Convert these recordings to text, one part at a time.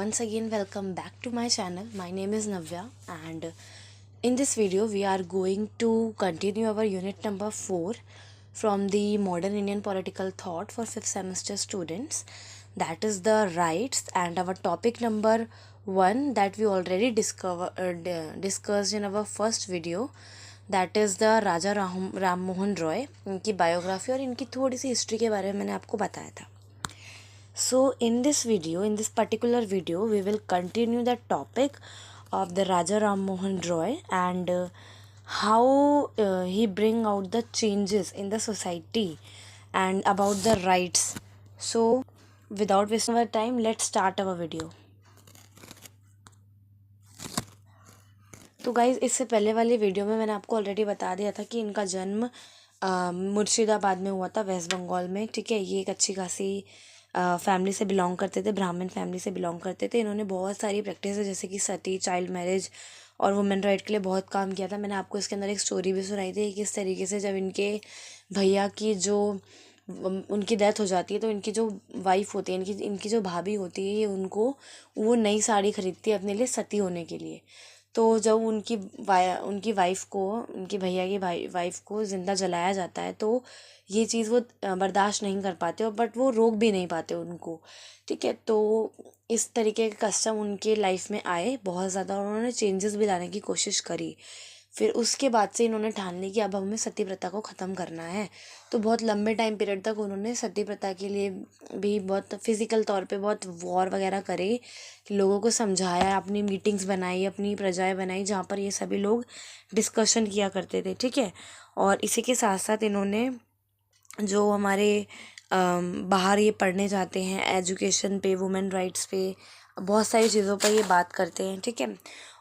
once again welcome back to my channel. My name is Navya and in this video we are going to continue our unit number 4 from the Modern Indian Political Thought for 5th semester students, that is the rights, and our topic number 1 that we already discussed in our first video, that is the राजा राम मोहन रॉय, इनकी biography और इनकी थोड़ी सी history के बारे में मैंने आपको बताया था. So in this video, in this particular video, we will continue the topic of the Raja Ram Mohan Roy and how he bring out the changes in the society and about the rights. So without wasting our time, let's start our video. तो guys, इससे पहले वाले video में मैंने आपको already बता दिया था कि इनका जन्म मुर्शिदाबाद में हुआ था, वेस्ट बंगाल में. ठीक है, ये एक अच्छी खासी फैमिली से बिलोंग करते थे, ब्राह्मण फैमिली से बिलोंग करते थे. इन्होंने बहुत सारी प्रैक्टिस जैसे कि सती, चाइल्ड मैरिज और वुमेन राइट के लिए बहुत काम किया था. मैंने आपको इसके अंदर एक स्टोरी भी सुनाई थी, किस तरीके से जब इनके भैया की जो उनकी डेथ हो जाती है तो इनकी जो वाइफ होती है, इनकी जो भाभी होती है, ये वो नई साड़ी खरीदती है अपने लिए सती होने के लिए. तो जब उनकी वाइफ को, उनकी भैया की वाइफ को ज़िंदा जलाया जाता है तो ये चीज़ वो बर्दाश्त नहीं कर पाते और बट वो रोक भी नहीं पाते उनको. ठीक है, तो इस तरीके के कस्टम उनके लाइफ में आए बहुत ज़्यादा और उन्होंने चेंजेस भी लाने की कोशिश करी. फिर उसके बाद से इन्होंने ठान ली कि अब हमें सती प्रथा को ख़त्म करना है. तो बहुत लंबे टाइम पीरियड तक उन्होंने सती प्रथा के लिए भी बहुत फिज़िकल तौर पे बहुत वॉर वगैरह करे, लोगों को समझाया, अपनी मीटिंग्स बनाई, अपनी प्रजाएं बनाई जहाँ पर ये सभी लोग डिस्कशन किया करते थे. ठीक है, और इसी के साथ साथ इन्होंने जो हमारे बाहर ये पढ़ने जाते हैं, एजुकेशन पे, वुमेन राइट्स पे, बहुत सारी चीज़ों पर ये बात करते हैं. ठीक है,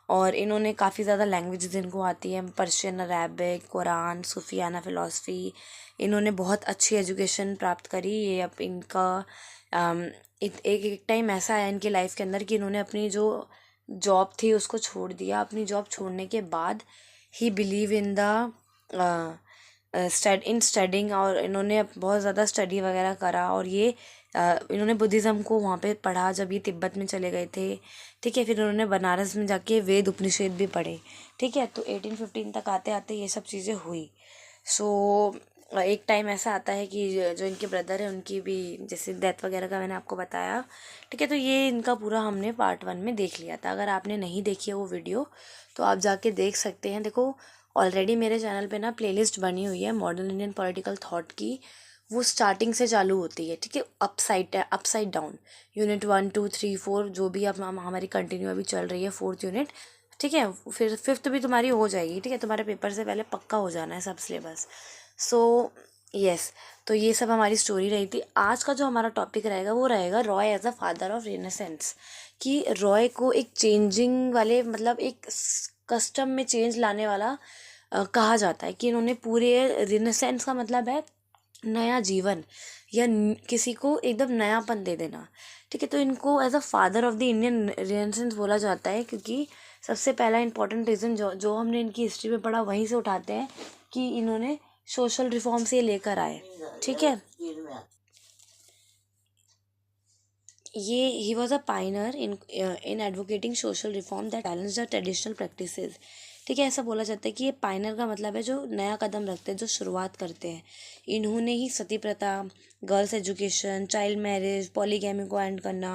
और इन्होंने काफ़ी ज़्यादा लैंग्वेजेस इनको आती हैं, पर्शियन, अरेबिक, कुरान, सूफियाना फ़िलासफ़ी. इन्होंने बहुत अच्छी एजुकेशन प्राप्त करी. ये अब इनका एक टाइम ऐसा आया इनकी लाइफ के अंदर कि इन्होंने अपनी जो जॉब थी उसको छोड़ दिया. अपनी जॉब छोड़ने के बाद ही बिलीव इन द स्टडिंग, और इन्होंने बहुत ज़्यादा स्टडी वगैरह करा और ये इन्होंने बुद्धिज़्म को वहाँ पे पढ़ा जब ये तिब्बत में चले गए थे. ठीक है, फिर इन्होंने बनारस में जाके वेद उपनिषद भी पढ़े. ठीक है, तो 1815 तक आते आते ये सब चीज़ें हुई. सो एक टाइम ऐसा आता है कि जो इनके ब्रदर है उनकी भी जैसे डेथ वगैरह का मैंने आपको बताया. ठीक है, तो ये इनका पूरा हमने पार्ट 1 में देख लिया था. अगर आपने नहीं देखी है वो वीडियो तो आप जाके देख सकते हैं. देखो, ऑलरेडी मेरे चैनल पे ना प्लेलिस्ट बनी हुई है मॉडर्न इंडियन पॉलिटिकल थॉट की. वो स्टार्टिंग से चालू होती है. ठीक है, अपसाइड डाउन, यूनिट 1 2 3 4 जो भी अब हमारी कंटिन्यू अभी चल रही है, 4th यूनिट. ठीक है, फिर 5th भी तुम्हारी हो जाएगी. ठीक है, तुम्हारे पेपर से पहले पक्का हो जाना है सब सिलेबस. सो यस, तो ये सब हमारी स्टोरी रही थी. आज का जो हमारा टॉपिक रहेगा वो रहेगा Roy as a father of renaissance. कि रॉय को एक चेंजिंग वाले, मतलब एक कस्टम में चेंज लाने वाला कहा जाता है. कि इन्होंने पूरे रेनेसेंस का मतलब है नया जीवन या किसी को एकदम नयापन दे देना. ठीक है, तो इनको as a father of the Indian renaissance बोला जाता है क्योंकि सबसे पहला इंपॉर्टेंट रीज़न जो हमने इनकी हिस्ट्री में पढ़ा वहीं से उठाते हैं कि इन्होंने सोशल रिफॉर्म से लेकर आए. ठीक है, ये he was a pioneer in advocating social reform that balance the traditional practices. ठीक है, ऐसा बोला जाता है कि ये पाइनर का मतलब है जो नया कदम रखते हैं, जो शुरुआत करते हैं. इन्होंने ही सती प्रथा, girls education, child marriage, polygamy को एंड करना,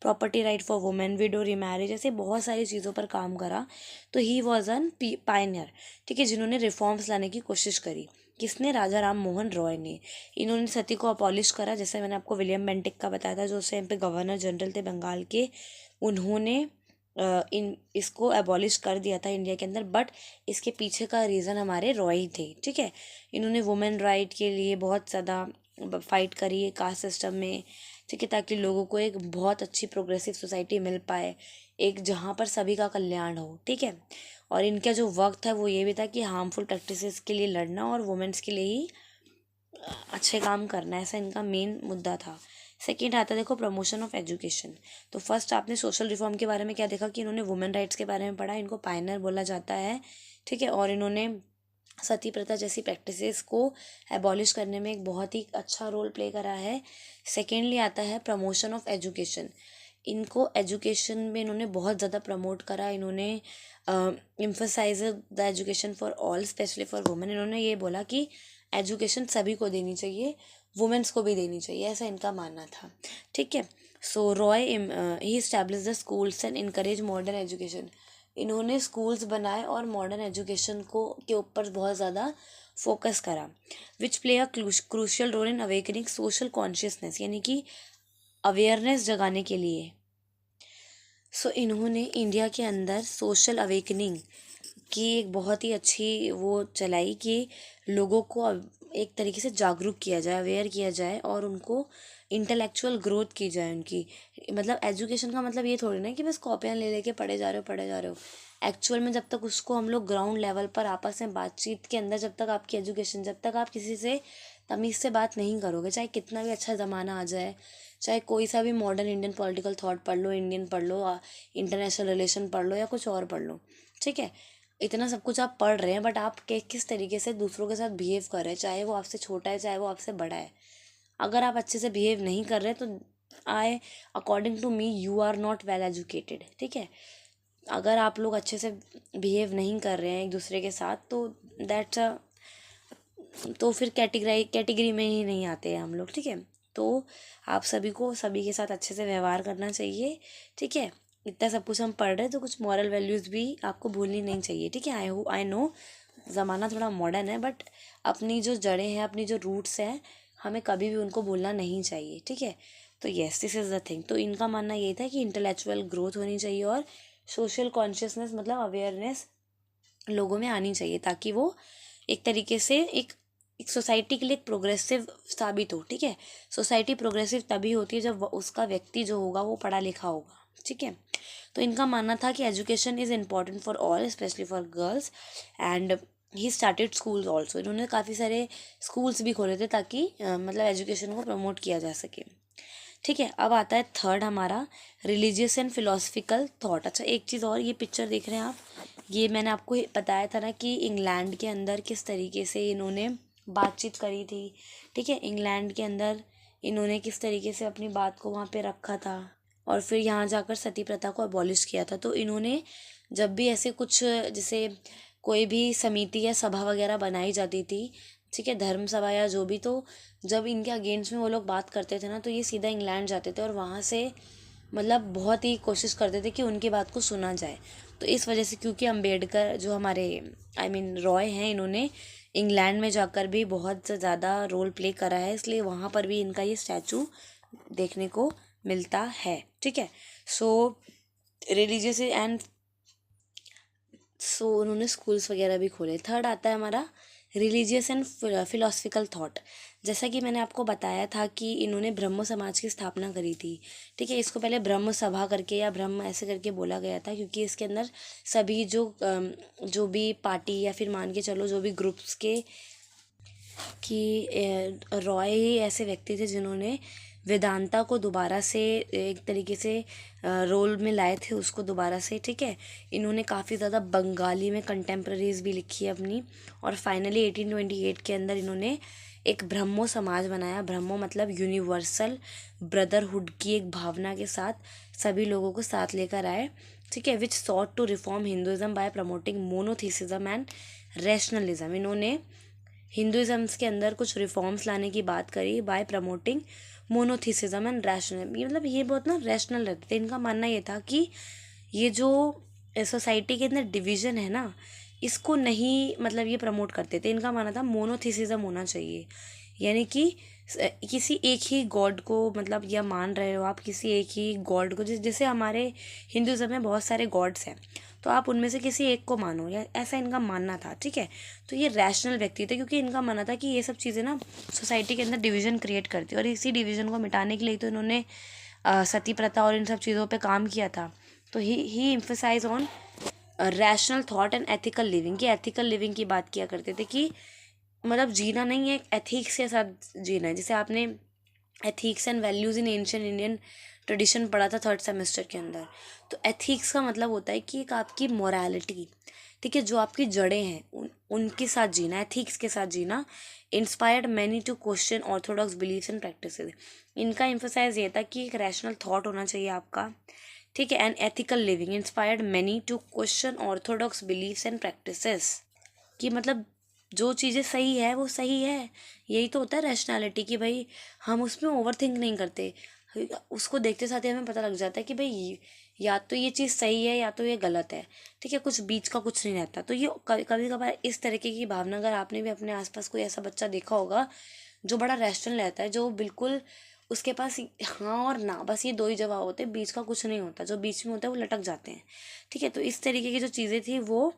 property right for women, window remarriage, ऐसे बहुत सारी चीज़ों पर काम करा. तो ही वॉज एन पाइनर. ठीक है, जिन्होंने रिफॉर्म्स लाने की कोशिश करी. किसने? राजा राम मोहन रॉय ने. इन्होंने सती को अबॉलिश करा, जैसे मैंने आपको विलियम बेंटिक का बताया था जो उस टाइम पे गवर्नर जनरल थे बंगाल के. उन्होंने इसको एबॉलिश कर दिया था इंडिया के अंदर. बट इसके पीछे का रीज़न हमारे रॉय थे. ठीक है, इन्होंने वुमेन राइट के लिए बहुत ज़्यादा फाइट करी है कास्ट सिस्टम में. ठीक है, ताकि लोगों को एक बहुत अच्छी प्रोग्रेसिव सोसाइटी मिल पाए, एक जहाँ पर सभी का कल्याण हो. ठीक है, और इनका जो वक्त है वो ये भी था कि हार्मफुल प्रैक्टिसेस के लिए लड़ना और वुमेन्स के लिए ही अच्छे काम करना, ऐसा इनका मेन मुद्दा था. सेकेंड आता है, देखो, प्रमोशन ऑफ एजुकेशन. तो फर्स्ट आपने सोशल रिफॉर्म के बारे में क्या देखा कि इन्होंने वुमेन राइट्स के बारे में पढ़ा, इनको पायनर बोला जाता है. ठीक है, और इन्होंने सती प्रथा जैसी प्रैक्टिसेस को एबॉलिश करने में एक बहुत ही अच्छा रोल प्ले करा है. सेकेंडली आता है प्रमोशन ऑफ एजुकेशन. इनको एजुकेशन में इन्होंने बहुत ज़्यादा प्रमोट करा। इन्होंने emphasize the education for all, specially for women. इन्होंने ये बोला कि एजुकेशन सभी को देनी चाहिए, वुमेन्स को भी देनी चाहिए, ऐसा इनका मानना था। ठीक है। So Roy he establish the schools and encourage modern education. इन्होंने स्कूल्स बनाए और मॉडर्न एजुकेशन को के ऊपर बहुत ज़्यादा फोकस करा। Which play a crucial role in awakening social consciousness, यानी कि अवेयरनेस जगाने के लिए। सो इन्होंने इंडिया के अंदर सोशल अवेकनिंग की एक बहुत ही अच्छी वो चलाई कि लोगों को एक तरीके से जागरूक किया जाए, अवेयर किया जाए और उनको इंटेलेक्चुअल ग्रोथ की जाए उनकी। मतलब एजुकेशन का मतलब ये थोड़ी ना कि बस कॉपियाँ ले लेके पढ़े जा रहे हो। एक्चुअल में जब तक उसको हम लोग ग्राउंड लेवल पर आपस में बातचीत के अंदर, जब तक आपकी एजुकेशन, जब तक आप किसी से तमीज़ से बात नहीं करोगे, चाहे कितना भी अच्छा ज़माना आ जाए, चाहे कोई सा भी मॉडर्न इंडियन पॉलिटिकल थॉट पढ़ लो, इंडियन पढ़ लो, इंटरनेशनल रिलेशन पढ़ लो या कुछ और पढ़ लो, ठीक है, इतना सब कुछ आप पढ़ रहे हैं, बट आप किस तरीके से दूसरों के साथ बिहेव कर रहे हैं, चाहे वो आपसे छोटा है चाहे वो आपसे बड़ा है। अगर आप अच्छे से बिहेव नहीं कर रहे तो according to me you are not well educated. ठीक है। अगर आप लोग अच्छे से बिहेव नहीं कर रहे हैं एक दूसरे के साथ तो दैट्स तो फिर कैटेगरी में ही नहीं आते हैं हम लोग। ठीक है। तो आप सभी को सभी के साथ अच्छे से व्यवहार करना चाहिए। ठीक है। इतना सब कुछ हम पढ़ रहे हैं तो कुछ मॉरल वैल्यूज़ भी आपको भूलनी नहीं चाहिए। ठीक है। आई नो ज़माना थोड़ा मॉडर्न है, बट अपनी जो जड़ें हैं, अपनी जो रूट्स हैं, हमें कभी भी उनको भूलना नहीं चाहिए। ठीक है। तो yes, this is the thing. तो इनका मानना ये था कि इंटेलेक्चुअल ग्रोथ होनी चाहिए और सोशल कॉन्शियसनेस मतलब अवेयरनेस लोगों में आनी चाहिए, ताकि वो एक तरीके से एक सोसाइटी के लिए एक प्रोग्रेसिव साबित हो। ठीक है। सोसाइटी प्रोग्रेसिव तभी होती है जब उसका व्यक्ति जो होगा वो पढ़ा लिखा होगा। ठीक है। तो इनका मानना था कि education is important for all, specially for girls, and he started schools also. इन्होंने काफ़ी सारे स्कूल्स भी खोले थे ताकि मतलब एजुकेशन को प्रमोट किया जा सके। ठीक है। अब आता है थर्ड हमारा, रिलीजियस एंड फिलोसफिकल थॉट। अच्छा, एक चीज़ और, ये पिक्चर देख रहे हैं आप, ये मैंने आपको बताया था ना कि इंग्लैंड के अंदर किस तरीके से इन्होंने बातचीत करी थी। ठीक है। इंग्लैंड के अंदर इन्होंने किस तरीके से अपनी बात को वहाँ पे रखा था और फिर यहाँ जाकर सती प्रथा को अबॉलिश किया था। तो इन्होंने जब भी ऐसे कुछ, जैसे कोई भी समिति या सभा वगैरह बनाई जाती थी, ठीक है, धर्म सभा या जो भी, तो जब इनके अगेंस्ट में वो लोग बात करते थे ना, तो ये सीधा इंग्लैंड जाते थे और वहाँ से मतलब बहुत ही कोशिश करते थे कि उनकी बात को सुना जाए। तो इस वजह से, क्योंकि अम्बेडकर जो हमारे रॉय हैं, इन्होंने इंग्लैंड में जाकर भी बहुत ज़्यादा रोल प्ले करा है, इसलिए वहाँ पर भी इनका ये स्टैचू देखने को मिलता है। ठीक है। सो रिलीजियस एंड उन्होंने स्कूल्स वगैरह भी खोले। थर्ड आता है हमारा रिलीजियस एंड फिलोसफिकल थॉट। जैसा कि मैंने आपको बताया था कि इन्होंने ब्रह्म समाज की स्थापना करी थी। ठीक है। इसको पहले ब्रह्म सभा करके या ब्रह्म ऐसे करके बोला गया था, क्योंकि इसके अंदर सभी जो भी पार्टी या फिर मान के चलो जो भी ग्रुप्स के कि रॉय ही ऐसे व्यक्ति थे जिन्होंने वेदांता को दोबारा से एक तरीके से रोल में लाए थे उसको दोबारा से। ठीक है। इन्होंने काफ़ी ज़्यादा बंगाली में कंटेम्प्रेरीज भी लिखी है अपनी, और फाइनली 1828 के अंदर इन्होंने एक ब्रह्मो समाज बनाया। ब्रह्मो मतलब यूनिवर्सल ब्रदरहुड की एक भावना के साथ सभी लोगों को साथ लेकर आए। ठीक है। Which sought to reform Hinduism by promoting monotheism and rationalism. इन्होंने हिंदुज़म्स के अंदर कुछ रिफॉर्म्स लाने की बात करी बाय प्रमोटिंग मोनोथिसिज्म एंड रैशनल। ये मतलब ये बहुत ना रैशनल रहते थे। इनका मानना ये था कि ये जो सोसाइटी के अंदर डिवीज़न है ना, इसको नहीं मतलब ये प्रमोट करते थे। इनका मानना था मोनोथिसिज्म होना चाहिए, यानी कि किसी एक ही गॉड को मतलब या मान रहे हो आप किसी एक ही गॉड को, जैसे हमारे हिंदुज़म में बहुत सारे गॉड्स हैं, तो आप उनमें से किसी एक को मानो, या ऐसा इनका मानना था। ठीक है। तो ये रैशनल व्यक्ति थे, क्योंकि इनका मानना था कि ये सब चीज़ें ना सोसाइटी के अंदर डिवीज़न क्रिएट करती है, और इसी डिवीज़न को मिटाने के लिए तो इन्होंने सती प्रथा और इन सब चीज़ों पे काम किया था। तो he emphasise on rational thought and ethical living, की एथिकल लिविंग की बात किया करते थे कि मतलब जीना नहीं है, एथिक्स के साथ जीना है। जैसे आपने ethics and values in ancient Indian tradition पढ़ा था 3rd सेमेस्टर के अंदर। तो एथिक्स का मतलब होता है कि एक आपकी मोरालिटी, ठीक है, जो आपकी जड़ें हैं उनके साथ जीना, एथिक्स के साथ जीना। Inspired many to question orthodox beliefs and practices. इनका एम्फोसाइज ये था कि एक रैशनल थॉट होना चाहिए आपका, ठीक है, and ethical living. Inspired many to question orthodox beliefs and practices, कि मतलब जो चीज़ें सही है वो सही है। यही तो होता है रैशनैलिटी, कि भाई हम उसमें ओवर थिंक नहीं करते, उसको देखते साथ ही हमें पता लग जाता है कि भाई या तो ये चीज़ सही है या तो ये गलत है, ठीक है, कुछ बीच का कुछ नहीं रहता। तो ये कभी कभार इस तरीके की भावना, अगर आपने भी अपने आसपास कोई ऐसा बच्चा देखा होगा जो बड़ा रैशनल रहता है, जो बिल्कुल उसके पास हाँ और ना, बस ये दो ही जवाब होते हैं, बीच का कुछ नहीं होता, जो बीच में होता है वो लटक जाते हैं, ठीक है। तो इस तरीके की जो चीज़ें थी वो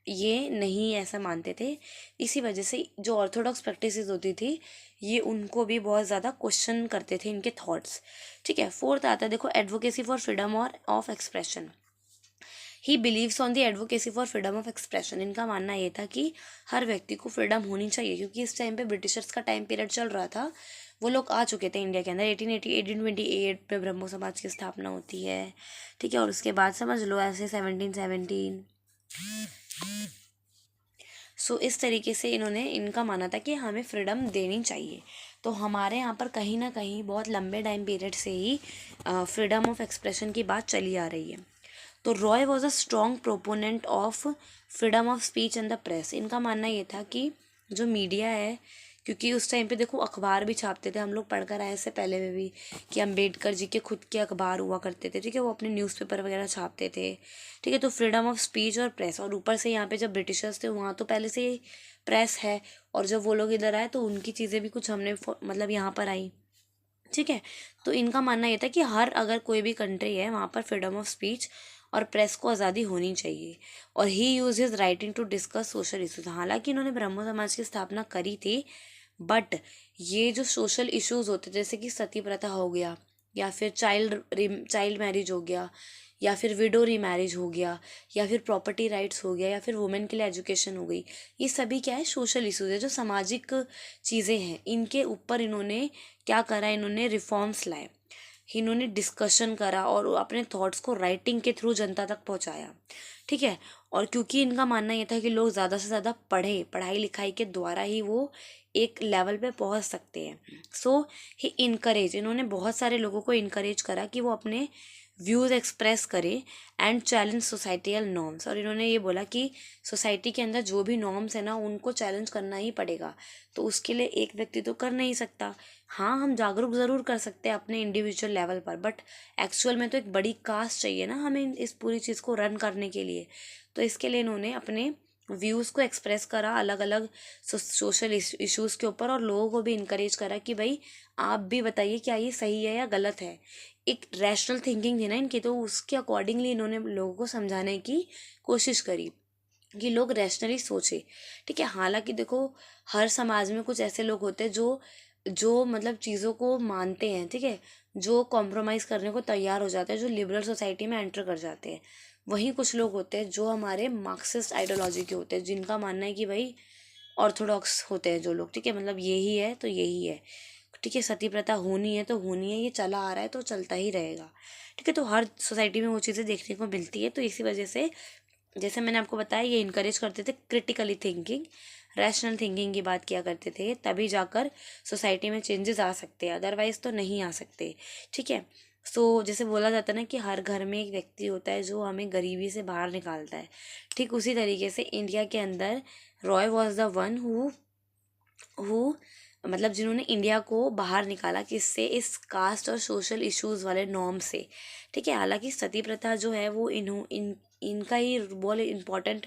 ये नहीं ऐसा मानते थे। इसी वजह से जो ऑर्थोडॉक्स प्रैक्टिसेस होती थी ये उनको भी बहुत ज़्यादा क्वेश्चन करते थे, इनके थॉट्स, ठीक है। 4th आता है देखो, एडवोकेसी फॉर फ्रीडम और of expression. He believes on the advocacy for freedom of expression. इनका मानना ये था कि हर व्यक्ति को फ्रीडम होनी चाहिए, क्योंकि इस टाइम पे ब्रिटिशर्स का टाइम पीरियड चल रहा था, वो लोग आ चुके थे इंडिया के अंदर। 1828 में ब्रह्मो समाज की स्थापना होती है, ठीक है, और उसके बाद समझ लो ऐसे 1717। सो इस तरीके से इनका मानना था कि हमें फ्रीडम देनी चाहिए। तो हमारे यहाँ पर कहीं ना कहीं बहुत लंबे टाइम पीरियड से ही फ्रीडम ऑफ एक्सप्रेशन की बात चली आ रही है। तो Roy was a strong proponent of freedom of speech and the press. इनका मानना ये था कि जो मीडिया है, क्योंकि उस टाइम पे देखो अखबार भी छापते थे, हम लोग पढ़कर आए इससे पहले में भी कि अम्बेडकर जी के खुद के अखबार हुआ करते थे, ठीक है, वो अपने न्यूज़पेपर वगैरह छापते थे, ठीक है। तो फ्रीडम ऑफ स्पीच और प्रेस, और ऊपर से यहाँ पे जब ब्रिटिशर्स थे वहाँ तो पहले से ही प्रेस है, और जब वो लोग इधर आए तो उनकी चीज़ें भी कुछ हमने मतलब यहाँ पर आई, ठीक है। तो इनका मानना ये था कि हर अगर कोई भी कंट्री है वहाँ पर फ्रीडम ऑफ स्पीच और प्रेस को आज़ादी होनी चाहिए। और he use his writing to discuss social issues. हालांकि इन्होंने ब्रह्मो समाज की स्थापना करी थी, बट ये जो सोशल इश्यूज होते जैसे कि सती प्रथा हो गया, या फिर चाइल्ड मैरिज हो गया, या फिर विडो रीमैरिज हो गया, या फिर प्रॉपर्टी राइट्स हो गया, या फिर वुमेन के लिए एजुकेशन हो गई, ये सभी क्या है, सोशल इश्यूज है, जो सामाजिक चीज़ें हैं। इनके ऊपर इन्होंने क्या करा, इन्होंने रिफॉर्म्स लाए, इन्होंने डिस्कशन करा और अपने थॉट्स को राइटिंग के थ्रू जनता तक पहुंचाया, ठीक है। और क्योंकि इनका मानना ये था कि लोग ज़्यादा से ज़्यादा पढ़े, पढ़ाई लिखाई के द्वारा ही वो एक लेवल पे पहुंच सकते हैं। सो ही इनकरेज, इन्होंने बहुत सारे लोगों को इनकरेज करा कि वो अपने व्यूज़ एक्सप्रेस करें एंड चैलेंज सोसाइटियल नॉर्म्स। और इन्होंने ये बोला कि सोसाइटी के अंदर जो भी नॉर्म्स है ना उनको चैलेंज करना ही पड़ेगा। तो उसके लिए एक व्यक्ति तो कर नहीं सकता, हाँ हम जागरूक ज़रूर कर सकते हैं अपने इंडिविजुअल लेवल पर, बट एक्चुअल में तो एक बड़ी कास्ट चाहिए ना हमें इस पूरी चीज़ को रन करने के लिए। तो इसके लिए इन्होंने अपने व्यूज़ को एक्सप्रेस करा अलग अलग सोशल इश्यूज़ के ऊपर, और लोगों को भी इनकरेज करा कि भाई आप भी बताइए क्या ये सही है या गलत है। एक रैशनल थिंकिंग थी ना इनकी, तो उसके अकॉर्डिंगली इन्होंने लोगों को समझाने की कोशिश करी कि लोग रैशनली सोचे, ठीक है। हालांकि देखो हर समाज में कुछ ऐसे लोग होते हैं जो जो मतलब चीज़ों को मानते हैं, ठीक है, जो कॉम्प्रोमाइज़ करने को तैयार हो जाते हैं, जो लिबरल सोसाइटी में एंटर कर जाते हैं। वहीं कुछ लोग होते हैं जो हमारे मार्क्सिस्ट आइडियोलॉजी के होते हैं, जिनका मानना है कि भाई ऑर्थोडॉक्स होते हैं जो लोग, ठीक है, मतलब यही है तो यही है, ठीक है, सती प्रथा होनी है तो होनी है, ये चला आ रहा है तो चलता ही रहेगा, ठीक है। तो हर सोसाइटी में वो चीज़ें देखने को मिलती है। तो इसी वजह से जैसे मैंने आपको बताया ये इनकरेज करते थे क्रिटिकली थिंकिंग, रैशनल थिंकिंग की बात किया करते थे, तभी जाकर सोसाइटी में चेंजेस आ सकते हैं, अदरवाइज़ तो नहीं आ सकते, ठीक है। सो जैसे बोला जाता है ना कि हर घर में एक व्यक्ति होता है जो हमें गरीबी से बाहर निकालता है, ठीक उसी तरीके से इंडिया के अंदर Roy was the one who मतलब जिन्होंने इंडिया को बाहर निकाला, किससे, इस कास्ट और सोशल इश्यूज वाले नॉर्म से, ठीक है। हालांकि सती प्रथा जो है वो इनका ही बहुत इम्पोर्टेंट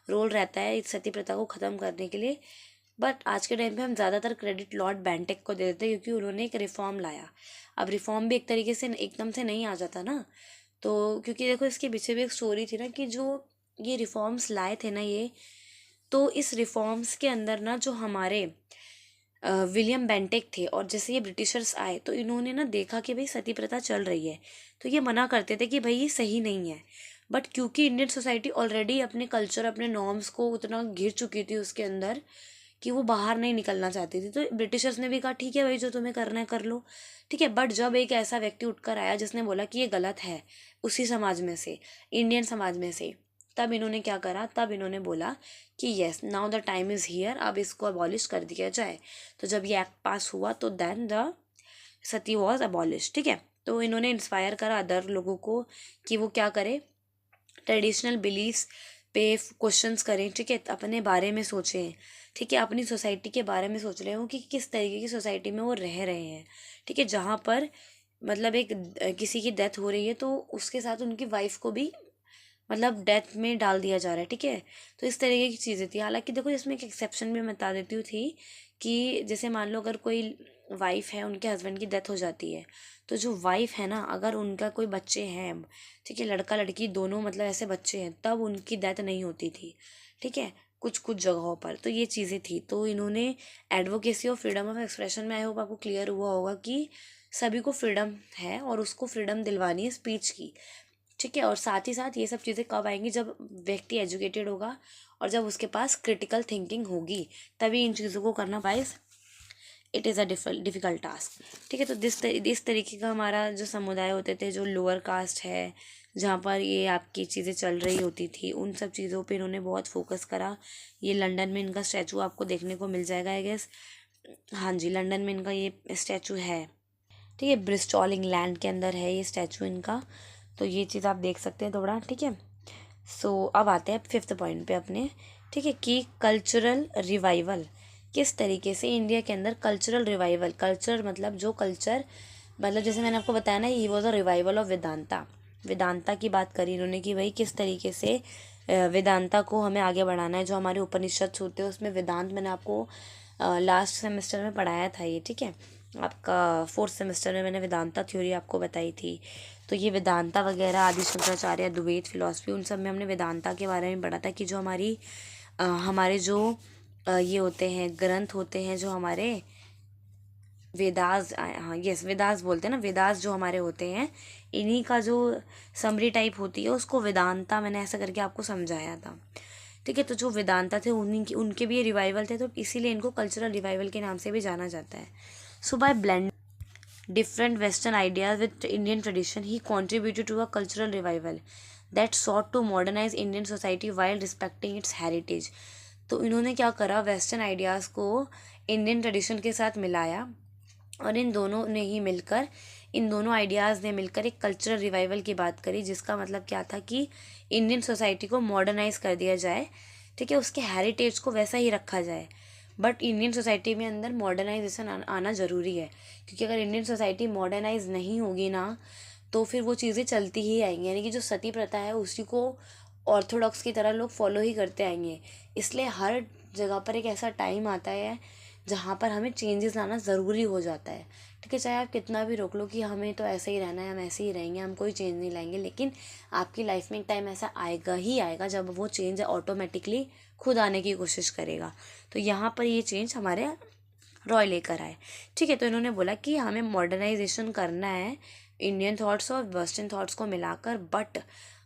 रोल रहता है इस सती प्रथा को ख़त्म करने के लिए, बट आज के टाइम पे हम ज़्यादातर क्रेडिट लॉर्ड बेंटेक को दे देते हैं, क्योंकि उन्होंने एक रिफॉर्म लाया। अब रिफॉर्म भी एक तरीके से एकदम से नहीं आ जाता ना, तो क्योंकि देखो इसके पीछे भी एक स्टोरी थी ना कि जो ये रिफॉर्म्स लाए थे ना ये, तो इस रिफॉर्म्स के अंदर ना जो हमारे विलियम बेंटेक थे, और जैसे ये ब्रिटिशर्स आए तो इन्होंने ना देखा कि भाई सती प्रथा चल रही है, तो ये मना करते थे कि भाई ये सही नहीं है। बट क्योंकि इंडियन सोसाइटी ऑलरेडी अपने कल्चर अपने नॉर्म्स को उतना घिर चुकी थी उसके अंदर कि वो बाहर नहीं निकलना चाहती थी। तो ब्रिटिशर्स ने भी कहा ठीक है भाई, जो तुम्हें करना है कर लो, ठीक है। बट जब एक ऐसा व्यक्ति उठकर आया जिसने बोला कि ये गलत है, उसी समाज में से, इंडियन समाज में से, तब इन्होंने क्या करा, तब इन्होंने बोला कि yes now the time is here, अब इसको अबॉलिश कर दिया जाए। तो जब ये एक्ट पास हुआ तो then the sati was abolish, ठीक है। तो इन्होंने इंस्पायर करा अदर लोगों को कि वो क्या करें, ट्रेडिशनल बिलीफ्स पे क्वेश्चंस करें, ठीक है, अपने बारे में सोचें, ठीक है, अपनी सोसाइटी के बारे में सोच रहे हो कि किस तरीके की सोसाइटी में वो रह रहे हैं, ठीक है। जहाँ पर मतलब एक किसी की डेथ हो रही है तो उसके साथ उनकी वाइफ को भी मतलब डेथ में डाल दिया जा रहा है, ठीक है। तो इस तरीके की चीज़ें थी। हालांकि देखो इसमें एक एक्सेप्शन भी मैं बता देती हूँ थी कि जैसे मान लो अगर कोई वाइफ है, उनके हस्बैंड की डेथ हो जाती है, तो जो वाइफ है ना, अगर उनका कोई बच्चे हैं, ठीक है, लड़का लड़की दोनों मतलब ऐसे बच्चे हैं, तब उनकी डेथ नहीं होती थी, ठीक है, कुछ कुछ जगहों पर। तो ये चीज़ें थी। तो इन्होंने एडवोकेसी और फ्रीडम ऑफ एक्सप्रेशन में, आई होप आपको क्लियर हुआ होगा कि सभी को फ्रीडम है और उसको फ्रीडम दिलवानी है स्पीच की, ठीक है। और साथ ही साथ ये सब चीज़ें कब आएंगी, जब व्यक्ति एजुकेटेड होगा और जब उसके पास क्रिटिकल थिंकिंग होगी, तभी इन चीज़ों को करना wise it is a difficult task, ठीक है। तो इस तरीके का हमारा जो समुदाय होते थे, जो लोअर कास्ट है, जहाँ पर ये आपकी चीज़ें चल रही होती थी, उन सब चीज़ों पे इन्होंने बहुत फोकस करा। ये लंदन में इनका स्टैचू आपको देखने को मिल जाएगा आई गेस। हाँ जी, लंदन में इनका ये स्टैचू है, ठीक है। ब्रिस्टॉल इंग्लैंड के अंदर है ये स्टैचू इनका। तो ये चीज़ आप देख सकते हैं थोड़ा, ठीक है। सो अब आते हैं 5th पॉइंट पे अपने, ठीक है, कि कल्चरल रिवाइवल किस तरीके से इंडिया के अंदर कल्चरल रिवाइवल, कल्चर मतलब जो कल्चर, मतलब जैसे मैंने आपको बताया ना, ही was a revival of Vedanta. Vedanta की बात करी इन्होंने कि भाई किस तरीके से वेदांता को हमें आगे बढ़ाना है। जो हमारे उपनिषद होते हैं उसमें वेदांत मैंने आपको लास्ट सेमेस्टर में पढ़ाया था ये, ठीक है। आपका 4th सेमेस्टर में मैंने वेदांता थ्योरी आपको बताई थी। तो ये वेदांता वगैरह, आदि शंकराचार्य, द्वैत फिलॉसफी, उन सब में हमने वेदांता के बारे में पढ़ा था कि जो हमारे जो ये होते हैं ग्रंथ होते हैं, जो हमारे वेदास, हाँ यस वेदास बोलते हैं ना, वेदास जो हमारे होते हैं, इन्हीं का जो समरी टाइप होती है उसको वेदांता, मैंने ऐसा करके आपको समझाया था, ठीक है। तो जो वेदांता थे उन्हीं की, उनके भी ये रिवाइवल थे, तो इसीलिए इनको कल्चरल रिवाइवल के नाम से भी जाना जाता है। So by blend different Western ideas with Indian tradition, he contributed to a cultural revival that sought to modernize Indian society while respecting its heritage. तो इन्होंने क्या करा, वेस्टर्न आइडियाज़ को इंडियन ट्रेडिशन के साथ मिलाया, और इन दोनों ने ही मिलकर, इन दोनों आइडियाज़ ने मिलकर एक कल्चरल रिवाइवल की बात करी, जिसका मतलब क्या था कि इंडियन सोसाइटी को मॉडर्नाइज कर दिया जाए, ठीक है, उसके हेरिटेज को वैसा ही रखा जाए। बट इंडियन सोसाइटी में अंदर मॉडर्नाइजेशन आना ज़रूरी है, क्योंकि अगर इंडियन सोसाइटी मॉडर्नाइज नहीं होगी ना, तो फिर वो चीज़ें चलती ही आएंगी। यानी कि जो सती प्रथा है उसी को ऑर्थोडॉक्स की तरह लोग फॉलो ही करते आएंगे। इसलिए हर जगह पर एक ऐसा टाइम आता है जहाँ पर हमें चेंजेस लाना ज़रूरी हो जाता है, ठीक है। चाहे आप कितना भी रोक लो कि हमें तो ऐसे ही रहना है, हम ऐसे ही रहेंगे, हम कोई चेंज नहीं लाएंगे, लेकिन आपकी लाइफ में एक टाइम ऐसा आएगा ही आएगा जब वो चेंज ऑटोमेटिकली खुद आने की कोशिश करेगा। तो यहाँ पर ये चेंज हमारे रॉय लेकर आए, ठीक है। तो इन्होंने बोला कि हमें मॉडर्नाइजेशन करना है इंडियन थॉट्स और वेस्टर्न थॉट्स को मिलाकर, बट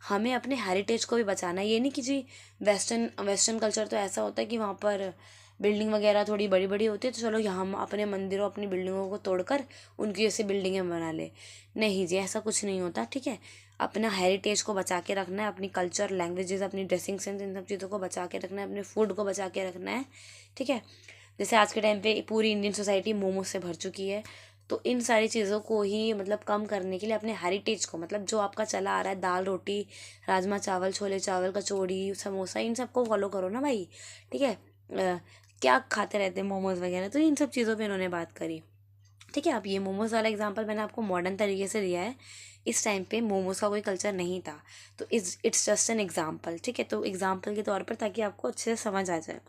हमें अपने हेरिटेज को भी बचाना है। ये नहीं कि जी वेस्टर्न कल्चर तो ऐसा होता है कि वहाँ पर बिल्डिंग वगैरह थोड़ी बड़ी बड़ी होती है, तो चलो यहाँ हम अपने मंदिरों, अपनी बिल्डिंगों को तोड़कर उनकी जैसी बिल्डिंगें बना ले। नहीं जी, ऐसा कुछ नहीं होता, ठीक है। अपना हेरिटेज को बचा के रखना है, अपनी कल्चर, लैंग्वेजेस, अपनी ड्रेसिंग सेंस, इन सब चीज़ों को बचा के रखना है, अपने फूड को बचा के रखना है, ठीक है। जैसे आज के टाइम पे पूरी इंडियन सोसाइटी मोमोज से भर चुकी है, तो इन सारी चीज़ों को ही मतलब कम करने के लिए अपने हेरिटेज को, मतलब जो आपका चला आ रहा है, दाल रोटी, राजमा चावल, छोले चावल, कचौड़ी, समोसा, इन सबको फॉलो करो ना भाई, ठीक है। क्या खाते रहते हैं मोमोज वगैरह, तो इन सब चीज़ों पे इन्होंने बात करी, ठीक है। अब ये मोमोज वाला एग्जांपल मैंने आपको मॉडर्न तरीके से दिया है, इस टाइम पे मोमोज का कोई कल्चर नहीं था, तो इट्स जस्ट एन एग्जांपल, ठीक है। तो एग्जांपल के तौर पर, ताकि आपको अच्छे से समझ आ जाए।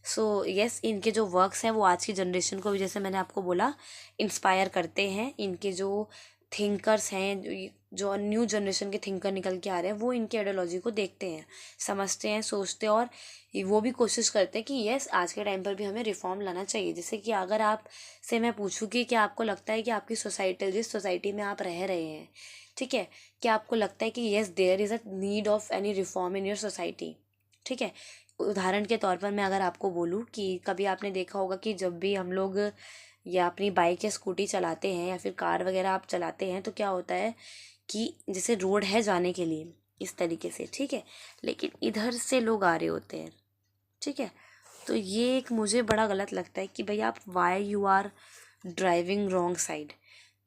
सो यस, इनके जो वर्क्स हैं वो आज की जनरेशन को भी, जैसे मैंने आपको बोला, इंस्पायर करते हैं। इनके जो थिंकर्स हैं, जो न्यू जनरेशन के थिंकर निकल के आ रहे हैं, वो इनकी आइडियोलॉजी को देखते हैं, समझते हैं, सोचते हैं, और वो भी कोशिश करते हैं कि यस आज के टाइम पर भी हमें रिफॉर्म लाना चाहिए। जैसे कि अगर आप से मैं पूछूं कि क्या आपको लगता है कि आपकी सोसाइटी, जिस सोसाइटी में आप रह रहे हैं, ठीक है, क्या आपको लगता है कि yes there is a need of any reform in your society, ठीक है, उदाहरण के तौर पर मैं अगर आपको बोलूँ कि कभी आपने देखा होगा कि जब भी हम लोग या अपनी बाइक या स्कूटी चलाते हैं या फिर कार वगैरह आप चलाते हैं तो क्या होता है कि जैसे रोड है जाने के लिए इस तरीके से, ठीक है, लेकिन इधर से लोग आ रहे होते हैं, ठीक है। तो ये एक मुझे बड़ा गलत लगता है कि भाई आप why you are driving wrong side.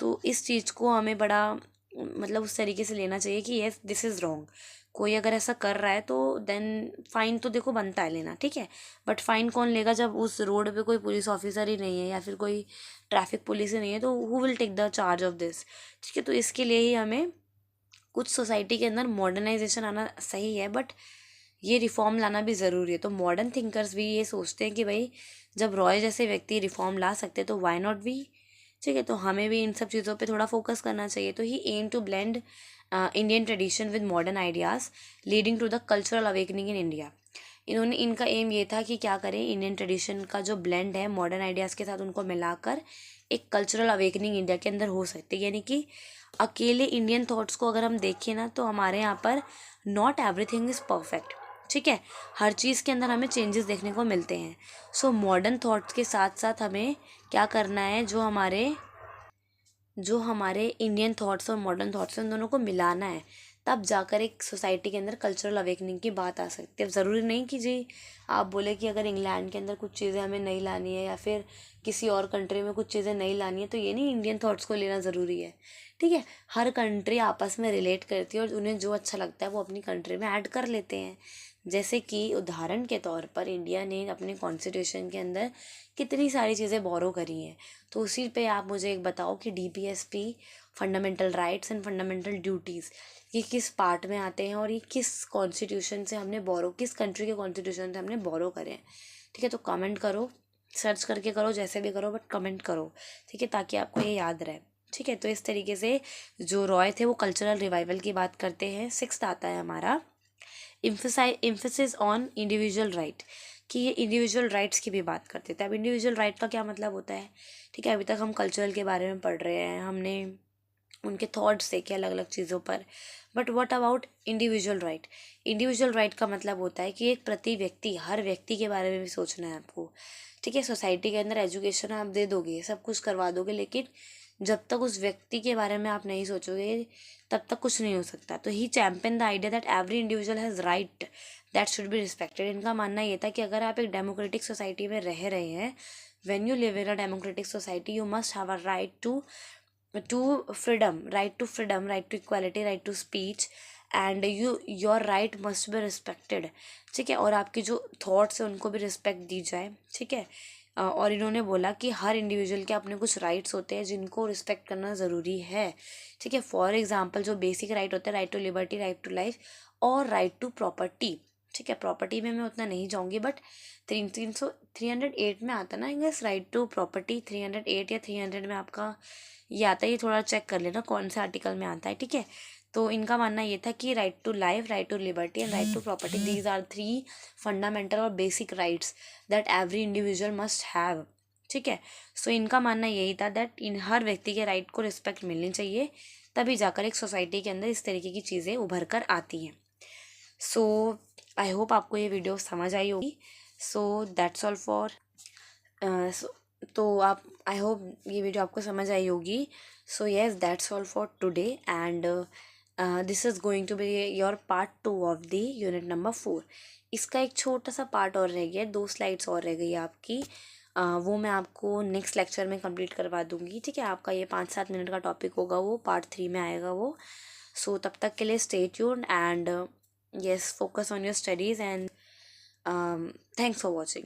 तो इस चीज़ को हमें बड़ा मतलब उस तरीके से लेना चाहिए कि यस दिस इज़ रॉन्ग। कोई अगर ऐसा कर रहा है तो देन फाइन तो देखो बनता है लेना, ठीक है, बट फाइन कौन लेगा जब उस रोड पे कोई पुलिस ऑफिसर ही नहीं है या फिर कोई ट्रैफिक पुलिस ही नहीं है, तो who will take the charge of this, ठीक है। तो इसके लिए ही हमें कुछ सोसाइटी के अंदर मॉडर्नाइजेशन आना सही है, बट ये रिफॉर्म लाना भी ज़रूरी है। तो मॉडर्न थिंकर्स भी ये सोचते हैं कि भाई जब रॉय जैसे व्यक्ति रिफॉर्म ला सकते हैं तो वाई नॉट वी, ठीक है। तो हमें भी इन सब चीज़ों पे थोड़ा फोकस करना चाहिए। तो he aim to blend Indian tradition with modern ideas leading to the cultural awakening in India. इनका एम ये था कि क्या करें, इंडियन ट्रेडिशन का जो ब्लेंड है मॉडर्न आइडियाज़ के साथ उनको मिलाकर एक कल्चरल अवेकनिंग इंडिया के अंदर हो सकती है। यानी कि अकेले इंडियन थॉट्स को अगर हम देखें ना तो हमारे यहाँ पर नॉट एवरीथिंग इज़ परफेक्ट, ठीक है, हर चीज़ के अंदर हमें चेंजेस देखने को मिलते हैं। सो मॉडर्न थॉट्स के साथ साथ हमें क्या करना है, जो हमारे इंडियन थॉट्स और मॉडर्न थॉट्स हैं उन दोनों को मिलाना है, तब जाकर एक सोसाइटी के अंदर कल्चरल अवेकनिंग की बात आ सकती है। अब ज़रूरी नहीं कि जी आप बोले कि अगर इंग्लैंड के अंदर कुछ चीज़ें हमें नहीं लानी है या फिर किसी और कंट्री में कुछ चीज़ें नहीं लानी है तो ये नहीं इंडियन थॉट्स को लेना ज़रूरी है, ठीक है। हर कंट्री आपस में रिलेट करती है और उन्हें जो अच्छा लगता है वो अपनी कंट्री में ऐड कर लेते हैं। जैसे कि उदाहरण के तौर पर इंडिया ने अपने कॉन्स्टिट्यूशन के अंदर कितनी सारी चीज़ें बोरो करी हैं। तो उसी पे आप मुझे एक बताओ कि DPSP fundamental rights and fundamental duties ये किस पार्ट में आते हैं और ये किस कॉन्स्टिट्यूशन से हमने बोरो, किस कंट्री के कॉन्स्टिट्यूशन से हमने बोरो करे हैं, ठीक है। तो कमेंट करो, सर्च करके करो, जैसे भी करो बट कमेंट करो, ठीक है, ताकि आपको ये याद रहे, ठीक है। तो इस तरीके से जो रॉय थे वो कल्चरल रिवाइवल की बात करते हैं। सिक्स्थ आता है हमारा एम्फेसिस ऑन इंडिविजुअल राइट, कि ये इंडिविजुअल राइट्स की भी बात करते थे। अब इंडिविजुअल राइट का क्या मतलब होता है, ठीक है, अभी तक हम कल्चरल के बारे में पढ़ रहे हैं, हमने उनके थॉट्स देखे अलग अलग चीज़ों पर, but what about individual right. Individual right का मतलब होता है कि एक प्रति व्यक्ति, हर व्यक्ति के बारे में भी सोचना है आपको, ठीक है। सोसाइटी के अंदर एजुकेशन आप दे दोगे, सब कुछ करवा दोगे, लेकिन जब तक उस व्यक्ति के बारे में आप नहीं सोचोगे तब तक कुछ नहीं हो सकता। तो he champion the idea that every individual has right that should be respected. इनका मानना ये था कि अगर आप एक डेमोक्रेटिक सोसाइटी में रह रहे हैं, when you live in a democratic society you must have a right to freedom, right to freedom, right to equality, right to speech and your right must be respected, ठीक है। और आपके जो thoughts हैं उनको भी रिस्पेक्ट दी जाए, ठीक है। और इन्होंने बोला कि हर इंडिविजुअल के अपने कुछ राइट्स होते हैं जिनको रिस्पेक्ट करना ज़रूरी है, ठीक है। फॉर एग्जांपल जो बेसिक राइट होते हैं, right to liberty, right to life और राइट टू प्रॉपर्टी, ठीक है। प्रॉपर्टी में मैं उतना नहीं जाऊँगी, बट 308 में आता ना इंग्लिश राइट टू प्रॉपर्टी, 308 या 300 में आपका ये आता है, ये थोड़ा चेक कर लेना कौन से आर्टिकल में आता है, ठीक है। तो इनका मानना ये था कि right to life, right to liberty and right to property, these are 3 fundamental और basic rights that every individual must have, ठीक है। सो इनका मानना यही था दैट इन हर व्यक्ति के राइट को रिस्पेक्ट मिलनी चाहिए, तभी जाकर एक सोसाइटी के अंदर इस तरीके की चीज़ें उभर कर आती हैं। सो आई होप आपको ये वीडियो समझ आई होगी। सो दैट्स ऑल फॉर तो आप आई होप ये वीडियो आपको समझ आई होगी। So yes that's all for today and this is going to be your part 2 of the unit number 4। इसका एक छोटा सा पार्ट और रह गया, 2 स्लाइड्स और रह गई आपकी, वो मैं आपको नेक्स्ट लेक्चर में कंप्लीट करवा दूँगी, ठीक है। आपका ये 5-7 मिनट का टॉपिक होगा, वो पार्ट 3 में आएगा वो। सो तब तक के लिए stay tuned and yes focus on your studies and thanks for watching.